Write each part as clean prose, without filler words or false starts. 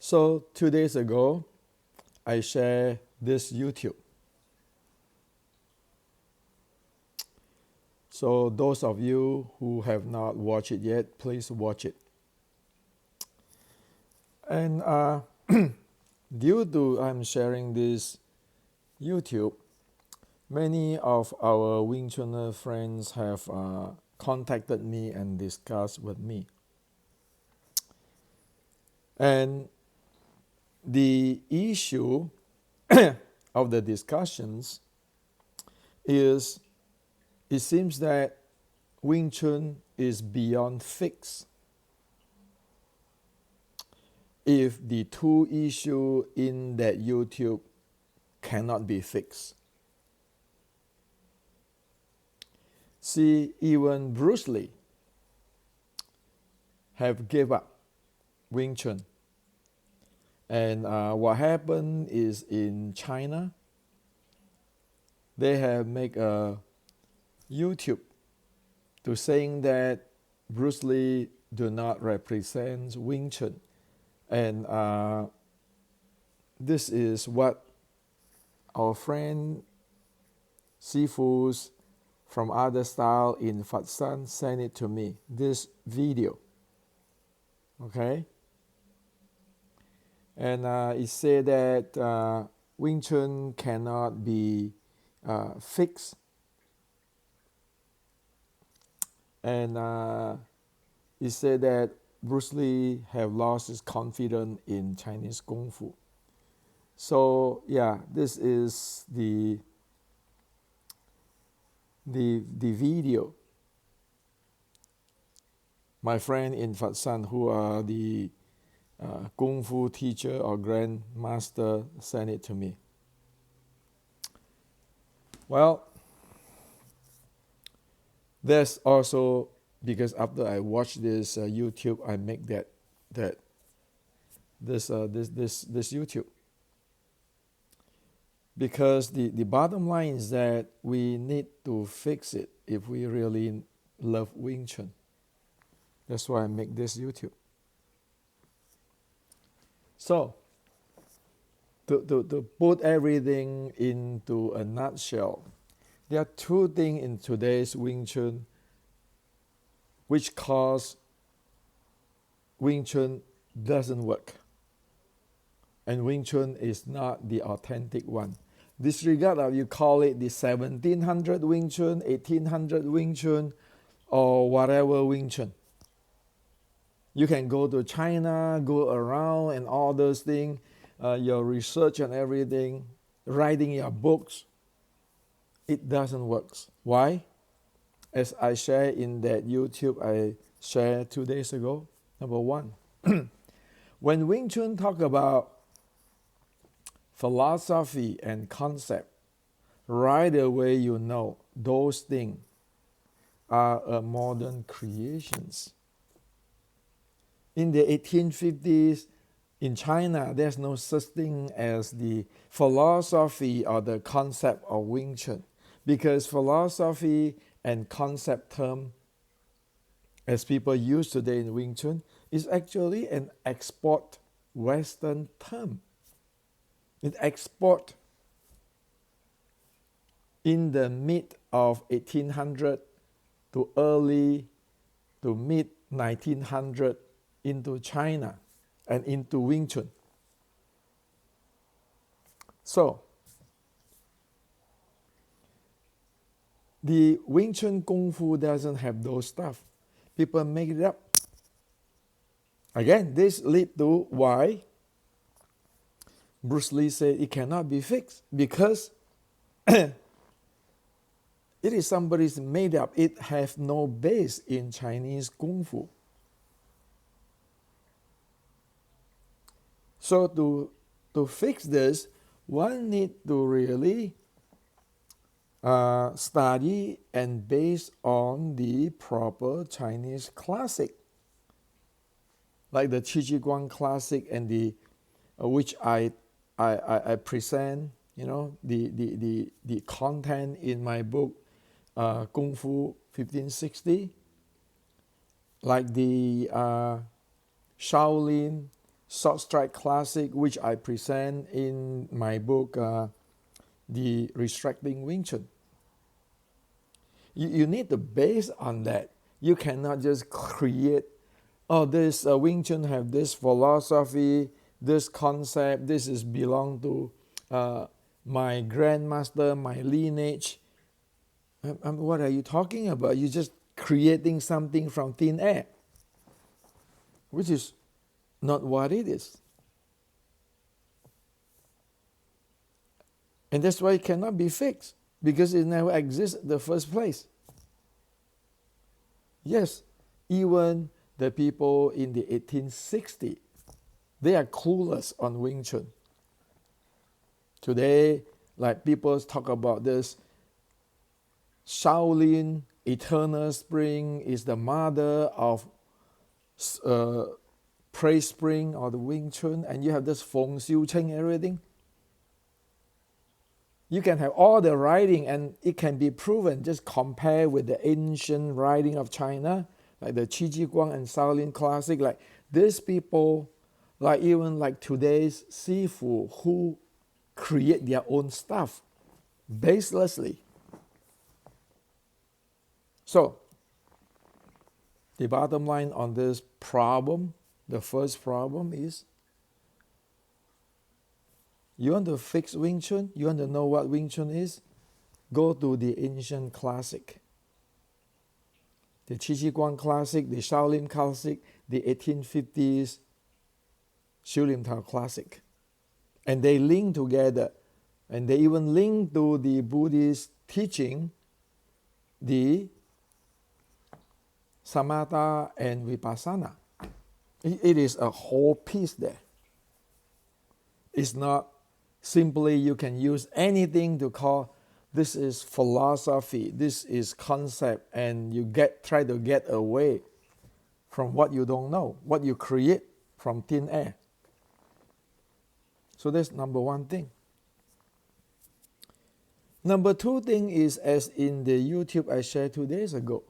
So 2 days ago, I shared this YouTube. So those of you who have not watched it yet, please watch it. And due to I'm sharing this YouTube, many of our Wing Chun friends have contacted me and discussed with me. And the issue of the discussions is it seems that Wing Chun is beyond fix. If the two issues in that YouTube cannot be fixed. See, even Bruce Lee have gave up Wing Chun. And what happened is in China, they have made a YouTube to saying that Bruce Lee do not represent Wing Chun. And this is what our friend Sifus from other style in Phật San sent it to me, this video. Okay? And it said that Wing Chun cannot be fixed. And it said that Bruce Lee have lost his confidence in Chinese Kung Fu. So yeah, this is the video. My friend in Phật San, who are the Kung Fu teacher or grandmaster, sent it to me. Well, there's also, because after I watch this YouTube, I make this YouTube. Because the bottom line is that we need to fix it if we really love Wing Chun. That's why I make this YouTube. So, to put everything into a nutshell, there are two things in today's Wing Chun which cause Wing Chun doesn't work. And Wing Chun is not the authentic one. Disregard of you call it the 1700 Wing Chun, 1800 Wing Chun, or whatever Wing Chun. You can go to China, go around and all those things, your research and everything, writing your books. It doesn't work. Why? As I shared in that YouTube I shared 2 days ago. Number one, when Wing Chun talk about philosophy and concept, right away you know those things are modern creations. In the 1850s, in China, there's no such thing as the philosophy or the concept of Wing Chun, because philosophy and concept term, as people use today in Wing Chun, is actually an export Western term. It export in the mid of 1800 to early to mid 1900 into China and into Wing Chun. So, the Wing Chun Kung Fu doesn't have those stuff. People make it up. Again, this lead to why Bruce Lee said it cannot be fixed, because it is somebody's made up. It has no base in Chinese Kung Fu. So to fix this, one need to really study and base on the proper Chinese classic, like the Qi Ji Guang classic and the which I present, the content in my book Kung Fu 1560, like the Shaolin short strike classic, which I present in my book, The Restricting Wing Chun. You need to base on that. You cannot just create, oh, this Wing Chun have this philosophy, this concept, this is belong to my grandmaster, my lineage. What are you talking about? You're just creating something from thin air, which is not what it is. And that's why it cannot be fixed, because it never existed in the first place. Yes, even the people in the 1860s, they are clueless on Wing Chun. Today, like people talk about this, Shaolin, Eternal Spring is the mother of Praise Spring or the Wing Chun, and you have this Feng Xiu Cheng, everything. You can have all the writing and it can be proven. Just compare with the ancient writing of China, like the Qi Ji Guang and Shaolin Classic. Like these people, like even like today's Sifu, who create their own stuff baselessly. So, the bottom line on this problem, the first problem is, you want to fix Wing Chun? You want to know what Wing Chun is? Go to the ancient classic. The Qi Ji Guang Classic, the Shaolin Classic, the 1850s Xiu Lim Tao Classic. And they link together. And they even link to the Buddhist teaching, the Samatha and Vipassana. It is a whole piece there. It's not simply you can use anything to call this is philosophy, this is concept, and you try to get away from what you don't know, what you create from thin air. So that's number one thing. Number two thing is, as in the YouTube I shared 2 days ago,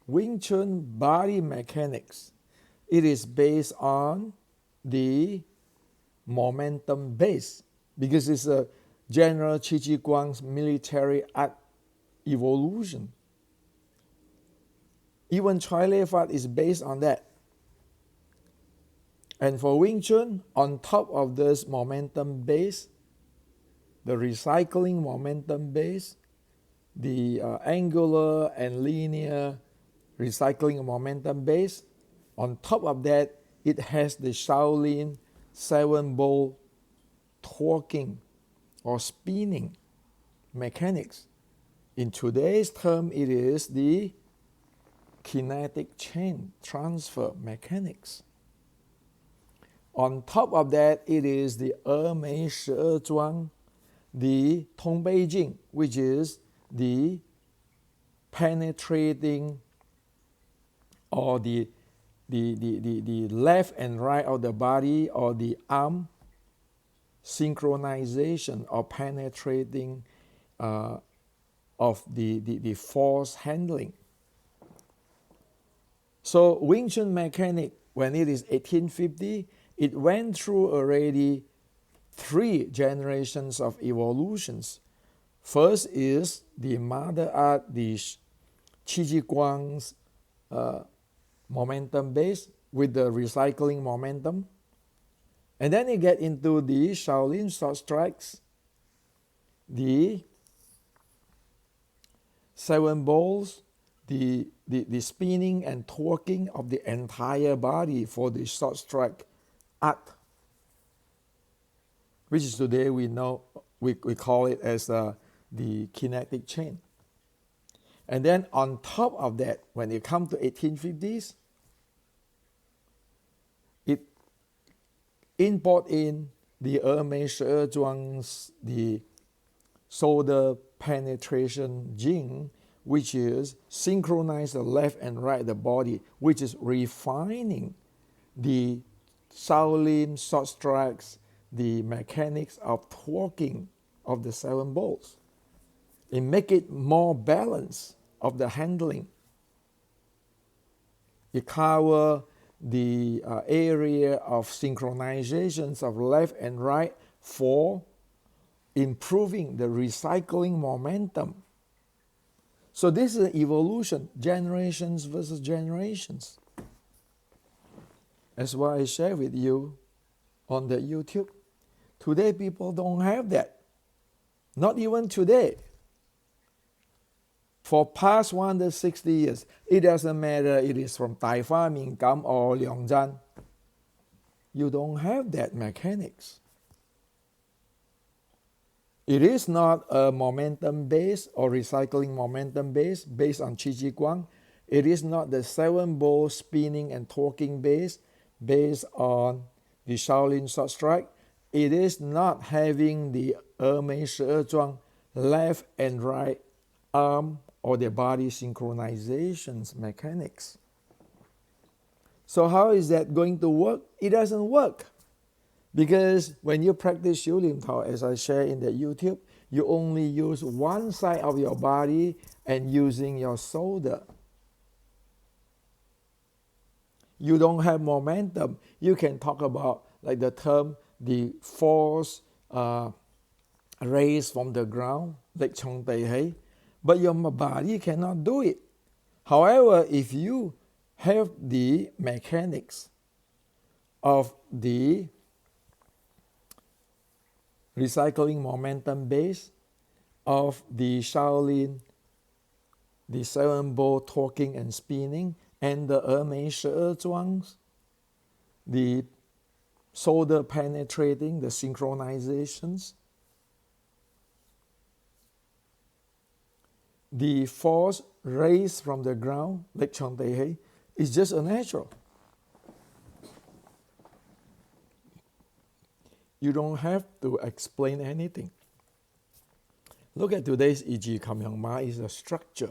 Wing Chun body mechanics. It is based on the momentum base, because it's a General Qi Ji Guang's military art evolution. Even Choi Lei Fat is based on that. And for Wing Chun, on top of this momentum base, the recycling momentum base, the angular and linear recycling momentum base, on top of that, it has the Shaolin 7-bolt torquing or spinning mechanics. In today's term, it is the kinetic chain transfer mechanics. On top of that, it is the Mei Zhuang, the Tong Bei Jing, which is the penetrating or the left and right of the body or the arm synchronization or penetrating of the force handling. So Wing Chun mechanic, when it is 1850, it went through already 3 generations of evolutions. First is the mother art, the Qi Ji Guang's momentum base with the recycling momentum. And then you get into the Shaolin short strikes, the 7 bolts, the spinning and torquing of the entire body for the short strike art, which is today we know, we call it as the kinetic chain. And then on top of that, when it comes to 1850s, it import in the Mei Zhuang's the shoulder penetration jing, which is synchronize the left and right of the body, which is refining the Shaolin short strikes, the mechanics of torquing of the 7 bolts. It make it more balanced of the handling. It cover the area of synchronizations of left and right for improving the recycling momentum. So this is an evolution, generations versus generations. That's why I share with you on the YouTube. Today people don't have that. Not even today. For past 160 years, it doesn't matter it is from Tai Fa, Ming Kam or Liang Zhan. You don't have that mechanics. It is not a momentum based or recycling momentum based on Qi Ji Guang. It is not the 7-bow spinning and torquing based on the Shaolin short strike. It is not having the Mei Shi Zhuang left and right arm or the body synchronizations mechanics. So how is that going to work? It doesn't work. Because when you practice Xiu Lim Tao, as I share in the YouTube, you only use one side of your body and using your shoulder. You don't have momentum. You can talk about, like the term, the force raised from the ground, like Chong Tei Hei, but your body cannot do it. However, if you have the mechanics of the recycling momentum base of the Shaolin, the 7-bow torquing and spinning, and the Mei Shi Zhuangs, the shoulder penetrating, the synchronizations, the force raised from the ground, like Chong Tei Hei, is just a natural. You don't have to explain anything. Look at today's Yi Kam Yang Ma is a structure,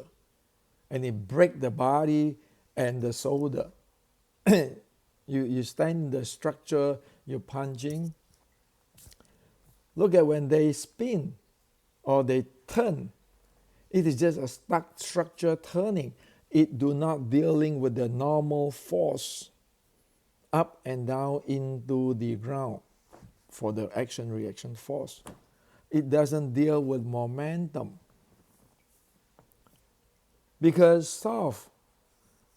and it breaks the body and the shoulder. you stand in the structure, you're punching. Look at when they spin or they turn. It is just a stuck structure turning. It do not dealing with the normal force up and down into the ground for the action-reaction force. It doesn't deal with momentum. Because soft,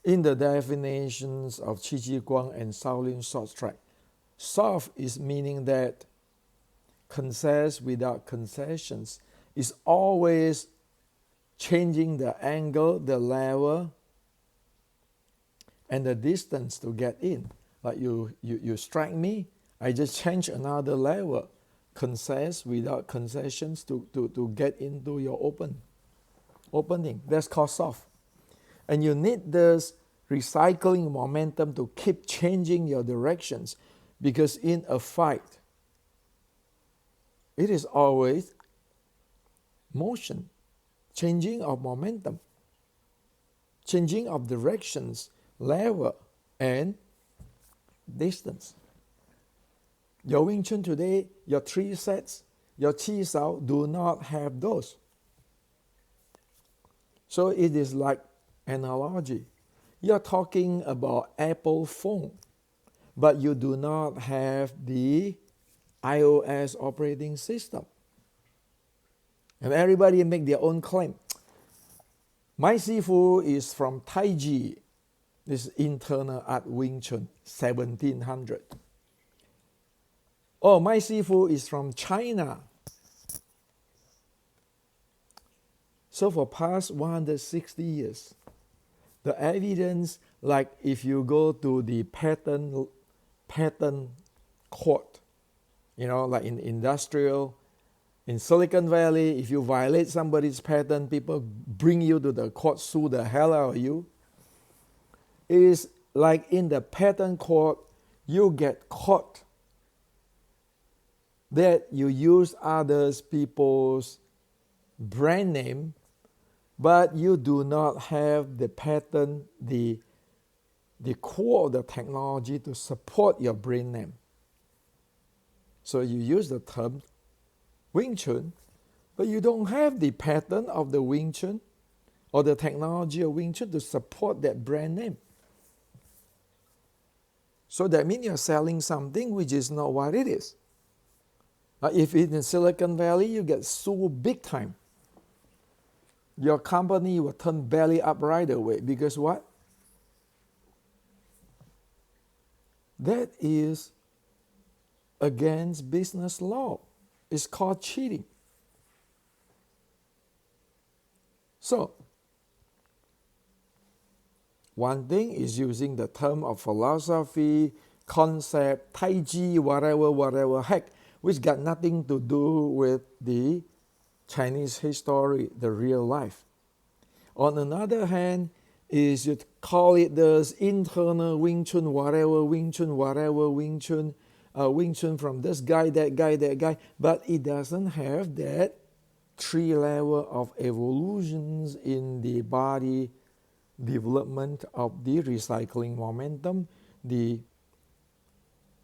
in the definitions of Qi Ji Guang and Shaolin short strike, soft is meaning that concess without concessions is always changing the angle, the level, and the distance to get in. Like you strike me, I just change another level, concess without concessions to get into your opening. That's called soft. And you need this recycling momentum to keep changing your directions, because in a fight, it is always motion, changing of momentum, changing of directions, level, and distance. Your Wing Chun today, your 3 sets, your Qi Sao do not have those. So it is like analogy. You're talking about Apple phone, but you do not have the iOS operating system. And everybody make their own claim. My Sifu is from Taiji. This is internal art Wing Chun, 1700. Oh, my Sifu is from China. So for past 160 years, the evidence, like if you go to the patent court, like in industrial, in Silicon Valley, if you violate somebody's patent, people bring you to the court, sue the hell out of you. It is like in the patent court, you get caught that you use others people's brand name, but you do not have the patent, the core of the technology to support your brand name. So you use the term Wing Chun, but you don't have the patent of the Wing Chun or the technology of Wing Chun to support that brand name. So that means you're selling something which is not what it is. If in Silicon Valley, you get sued big time. Your company will turn belly up right away because what? That is against business law. It's called cheating. So, one thing is using the term of philosophy, concept, Tai Chi, whatever heck, which got nothing to do with the Chinese history, the real life. On another hand, is you call it the internal Wing Chun, whatever Wing Chun, Wing Chun from this guy, that guy, but it doesn't have that 3 level of evolutions in the body development of the recycling momentum, the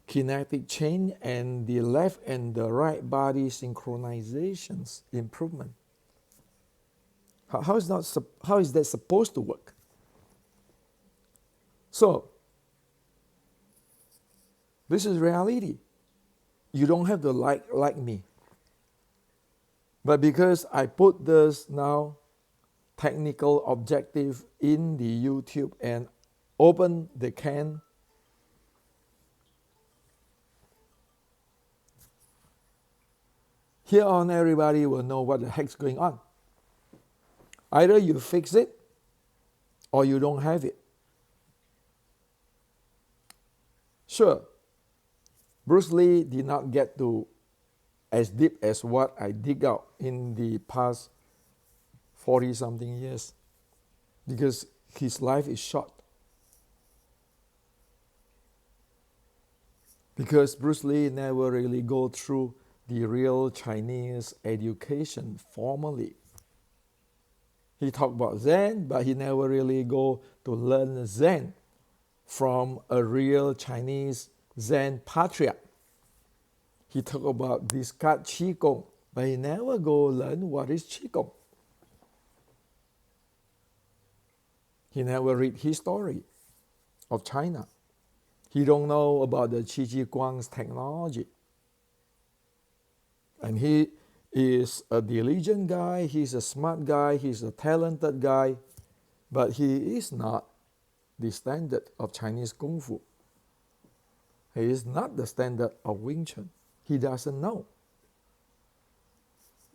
kinetic change, and the left and the right body synchronizations improvement. How is that supposed to work? So, this is reality. You don't have to like me. But because I put this now technical objective in the YouTube and open the can, here on everybody will know what the heck's going on. Either you fix it or you don't have it. Sure, Bruce Lee did not get to as deep as what I dig out in the past 40-something years because his life is short. Because Bruce Lee never really go through the real Chinese education formally. He talked about Zen, but he never really go to learn Zen from a real Chinese Zen patriarch. He talked about discard Qigong, but he never go learn what is Qigong. He never read history of China. He don't know about the Qi Guang's technology. And he is a diligent guy, he's a smart guy, he's a talented guy, but he is not the standard of Chinese Kung Fu. He is not the standard of Wing Chun. He doesn't know.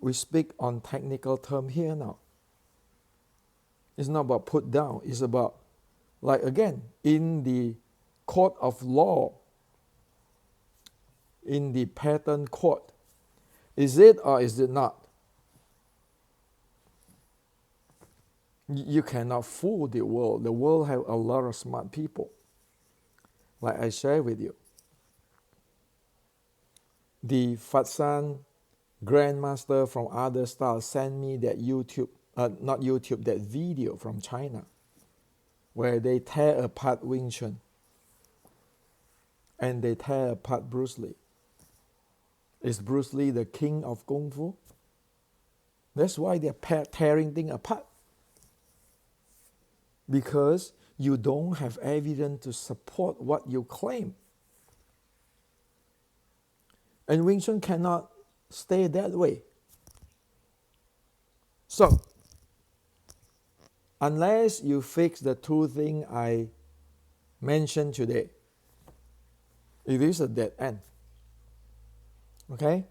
We speak on technical term here now. It's not about put down. It's about, like again, in the court of law, in the patent court, is it or is it not? You cannot fool the world. The world have a lot of smart people. Like I share with you. The Fatsan grandmaster from other styles sent me that that video from China where they tear apart Wing Chun and they tear apart Bruce Lee. Is Bruce Lee the king of Kung Fu? That's why they're tearing things apart. Because you don't have evidence to support what you claim. And Wing Chun cannot stay that way. So, unless you fix the 2 things I mentioned today, it is a dead end. Okay?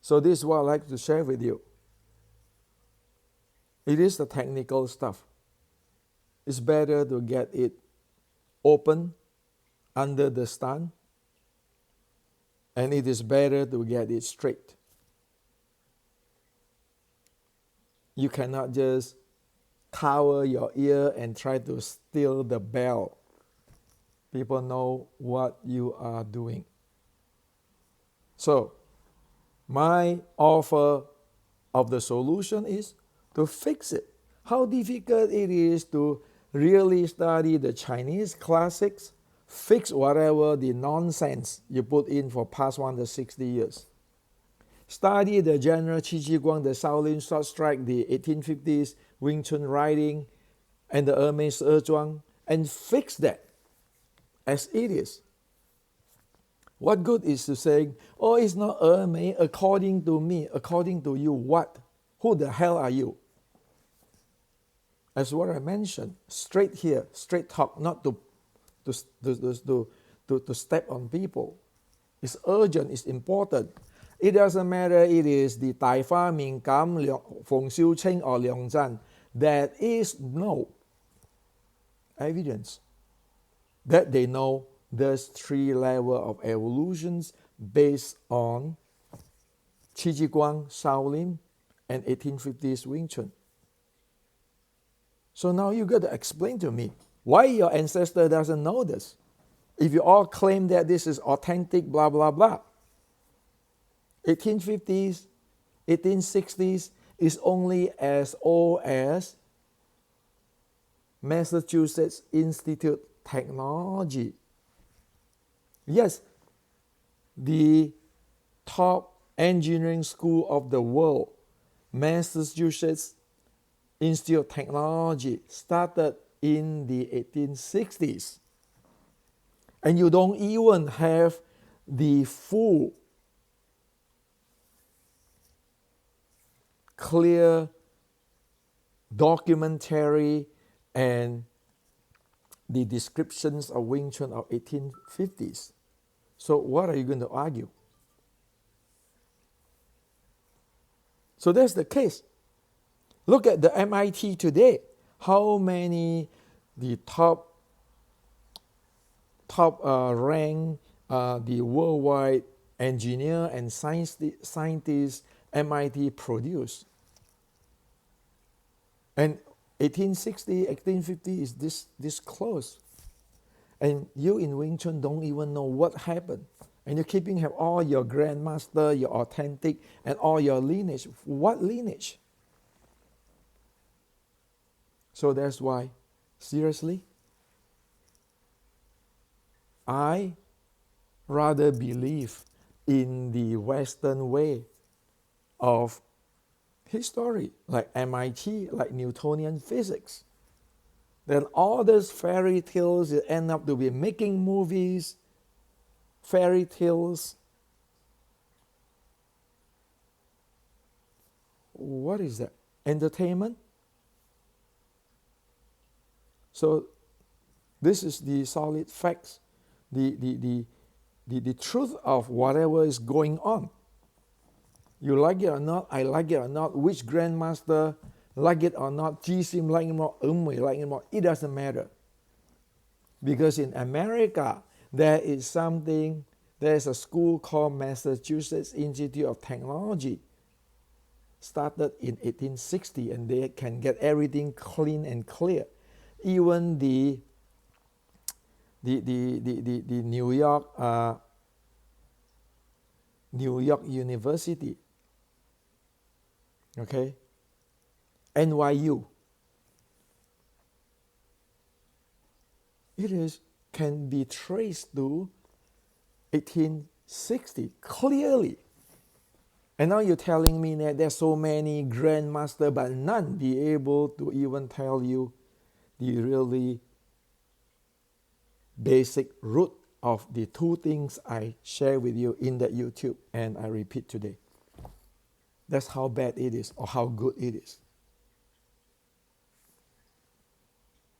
So this is what I'd like to share with you. It is the technical stuff. It's better to get it open under the stand, and it is better to get it straight. You cannot just cover your ear and try to steal the bell. People know what you are doing. So, my offer of the solution is to fix it. How difficult it is to really study the Chinese classics, fix whatever the nonsense you put in for past 160 years. Study the general Qi Guang, the Shaolin short strike, the 1850s Wing Chun writing, and the Hermes Zhuang, and fix that as it is. What good is to say, oh, it's not me, according to me, according to you, what? Who the hell are you? As what I mentioned, straight here, straight talk, not to step on people. It's urgent, it's important. It doesn't matter it is the 大花面感, 馮少清 or 梁振. There is no evidence that they know there's 3 levels of evolutions based on Qi Ji Guang, Shaolin, and 1850s Wing Chun. So now you got to explain to me why your ancestor doesn't know this. If you all claim that this is authentic, blah, blah, blah. 1850s, 1860s is only as old as Massachusetts Institute Technology. Yes, the top engineering school of the world, Massachusetts Institute of Technology, started in the 1860s. And you don't even have the full, clear, documentary, and the descriptions of Wing Chun of 1850s. So what are you going to argue? So that's the case. Look at the MIT today. How many the top rank the worldwide engineer and scientists MIT produce? And 1860, 1850 is this close. And you in Wing Chun don't even know what happened. And you're keeping have all your grandmaster, your authentic, and all your lineage. What lineage? So that's why, seriously, I rather believe in the Western way of history, like MIT, like Newtonian physics. Then all these fairy tales end up to be making movies, fairy tales. What is that? Entertainment? So this is the solid facts, the truth of whatever is going on. You like it or not, I like it or not, which grandmaster like it or not, Jisim like it more, like it more, it doesn't matter. Because in America, there is a school called Massachusetts Institute of Technology, started in 1860, and they can get everything clean and clear. Even the New York University, okay, NYU, can be traced to 1860 clearly. And now you're telling me that there's so many grandmasters, but none be able to even tell you the really basic root of the 2 things I share with you in that YouTube and I repeat today. That's how bad it is or how good it is.